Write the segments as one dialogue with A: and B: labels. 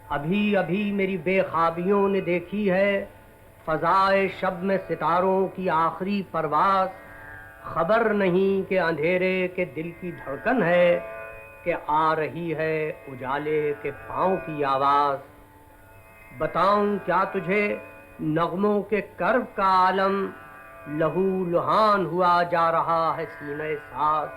A: ابھی ابھی میری بے خوابیوں نے دیکھی ہے فضائے شب میں ستاروں کی آخری پرواز. خبر نہیں کہ اندھیرے کے دل کی دھڑکن ہے کہ آ رہی ہے اجالے کے پاؤں کی آواز. بتاؤں کیا تجھے نغموں کے کرب کا عالم لہو لہان ہوا جا رہا ہے سینہ ساز.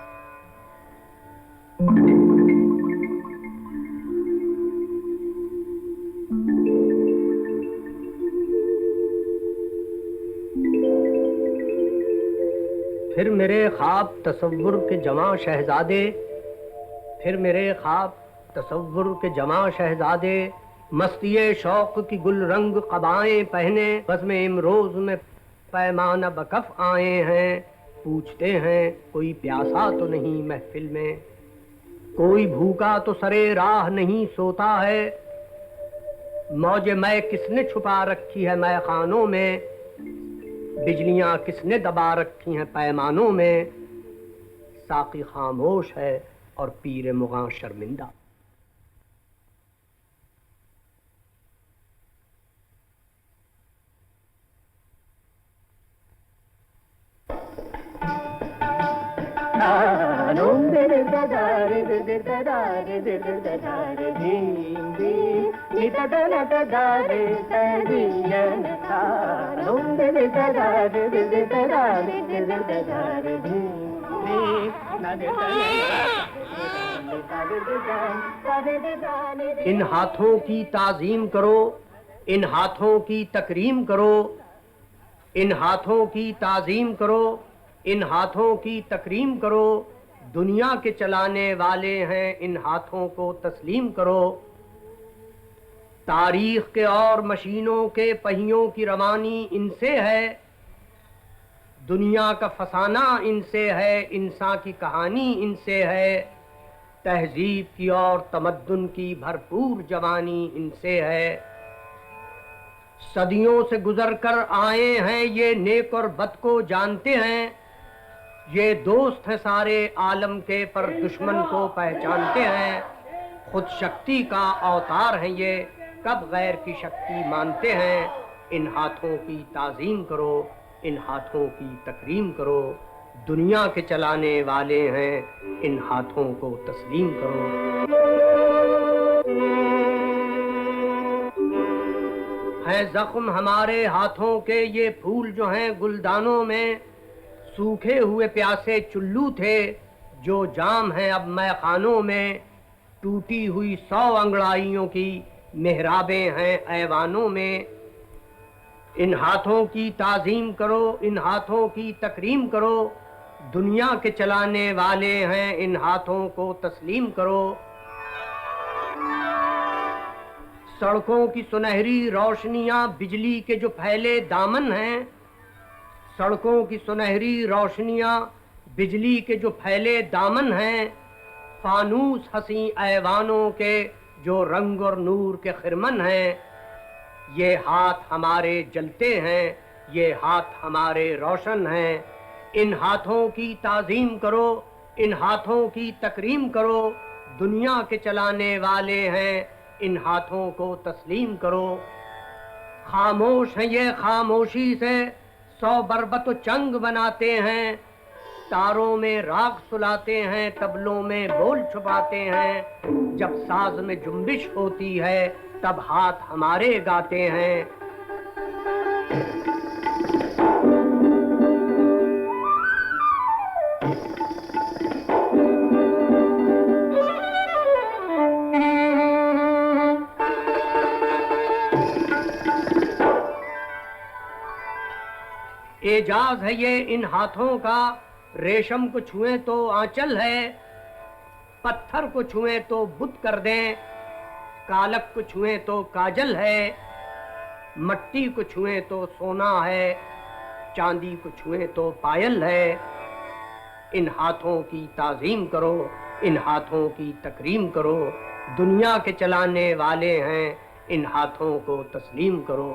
A: پھر میرے خواب تصور کے جمع شہزادے، پھر میرے خواب تصور کے جمع شہزادے مستی شوق کی گل رنگ قبائیں پہنے بزم امروز میں پیمانہ بکف آئے ہیں. پوچھتے ہیں کوئی پیاسا تو نہیں محفل میں، کوئی بھوکا تو سرے راہ نہیں سوتا ہے. موج میں کس نے چھپا رکھی ہے مے خانوں میں، بجلیاں کس نے دبا رکھی ہیں پیمانوں میں. ساقی خاموش ہے اور پیر مغاں شرمندہ. ان ہاتھوں کی تعظیم کرو، ان ہاتھوں کی تکریم کرو، ان ہاتھوں کی تعظیم کرو، ان ہاتھوں کی تکریم کرو. دنیا کے چلانے والے ہیں ان ہاتھوں کو تسلیم کرو. تاریخ کے اور مشینوں کے پہیوں کی روانی ان سے ہے، دنیا کا فسانہ ان سے ہے، انسان کی کہانی ان سے ہے. تہذیب کی اور تمدن کی بھرپور جوانی ان سے ہے. صدیوں سے گزر کر آئے ہیں یہ نیک اور بد کو جانتے ہیں. یہ دوست ہیں سارے عالم کے پر دشمن کو پہچانتے ہیں. خود شکتی کا اوتار ہیں یہ کب غیر کی شکتی مانتے ہیں. ان ہاتھوں کی تعظیم کرو، ان ہاتھوں کی تکریم کرو. دنیا کے چلانے والے ہیں ان ہاتھوں کو تسلیم کرو. ہیں زخم ہمارے ہاتھوں کے یہ پھول جو ہیں گلدانوں میں، سوکھے ہوئے پیاسے چلو تھے جو جام ہیں اب مے خانوں میں. ٹوٹی ہوئی 100 انگڑائیوں کی محرابیں ہیں ایوانوں میں. ان ہاتھوں کی تعظیم کرو، ان ہاتھوں کی تکریم کرو. دنیا کے چلانے والے ہیں ان ہاتھوں کو تسلیم کرو. سڑکوں کی سنہری روشنیاں بجلی کے جو پھیلے دامن ہیں، سڑکوں کی سنہری روشنیاں بجلی کے جو پھیلے دامن ہیں. فانوس حسیں ایوانوں کے جو رنگ اور نور کے خرمن ہیں. یہ ہاتھ ہمارے جلتے ہیں، یہ ہاتھ ہمارے روشن ہیں. ان ہاتھوں کی تعظیم کرو، ان ہاتھوں کی تکریم کرو. دنیا کے چلانے والے ہیں ان ہاتھوں کو تسلیم کرو. خاموش ہیں یہ خاموشی سے 100 بربت و چنگ بناتے ہیں. تاروں میں راگ سلاتے ہیں، طبلوں میں بول چھپاتے ہیں. جب ساز میں جنبش ہوتی ہے تب ہاتھ ہمارے گاتے ہیں. اعجاز ہے یہ ان ہاتھوں کا، ریشم کو چھوئیں تو آنچل ہے، پتھر کو چھوئیں تو بت کر دیں، کالک کو چھوئیں تو کاجل ہے، مٹی کو چھوئیں تو سونا ہے، چاندی کو چھوئیں تو پائل ہے. ان ہاتھوں کی تعظیم کرو، ان ہاتھوں کی تکریم کرو. دنیا کے چلانے والے ہیں ان ہاتھوں کو تسلیم کرو.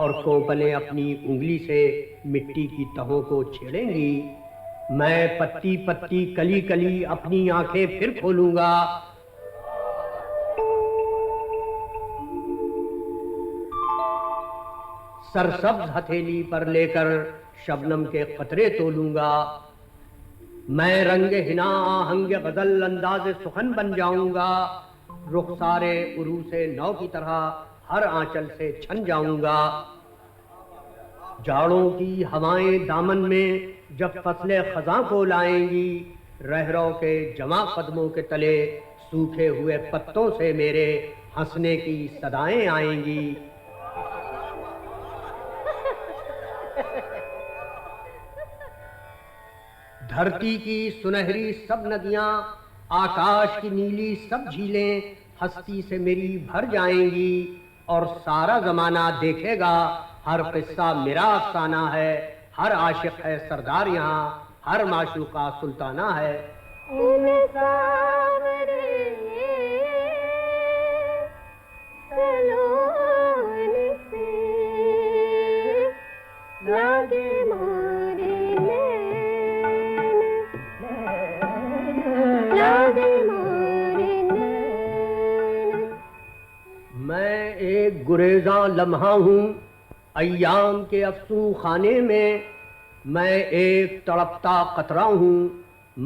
A: اور کوپلیں اپنی انگلی سے مٹی کی تہوں کو چھیڑیں گی۔ میں پتی پتی کلی کلی اپنی آنکھیں پھر کھولوں گا۔ سرسبز ہتھیلی پر لے کر شبنم کے قطرے تولوں گا۔ میں رنگ حنا آہنگ غزل انداز سخن بن جاؤں گا۔ رخسار عروس نو کی طرح ہر آنچل سے چھن جاؤں گا۔ جاڑوں کی ہوائیں دامن میں جب فصل خزاں کو لائیں گی، رہرو کے جمع قدموں کے تلے سوکھے ہوئے پتوں سے میرے ہنسنے کی صدائیں آئیں گی۔ دھرتی کی سنہری سب ندیاں، آکاش کی نیلی سب جھیلیں ہستی سے میری بھر جائیں گی، اور سارا زمانہ دیکھے گا ہر قصہ میرا افسانہ ہے۔ ہر عاشق ہے سردار یہاں، ہر معشوقہ سلطانہ ہے۔ میں ایک گریزاں لمحہ ہوں ایام کے افسوں خانے میں، میں ایک تڑپتا قطرہ ہوں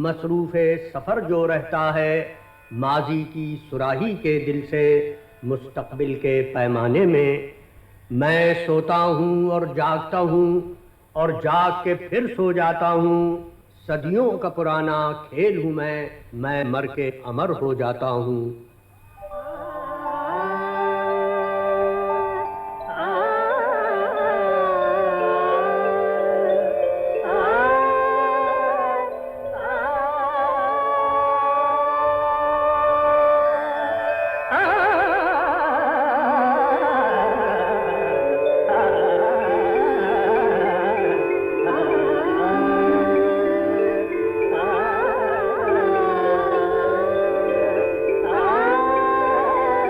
A: مصروف سفر جو رہتا ہے ماضی کی صراحی کے دل سے مستقبل کے پیمانے میں۔ میں سوتا ہوں اور جاگتا ہوں اور جاگ کے پھر سو جاتا ہوں، صدیوں کا پرانا کھیل ہوں میں مر کے امر ہو جاتا ہوں۔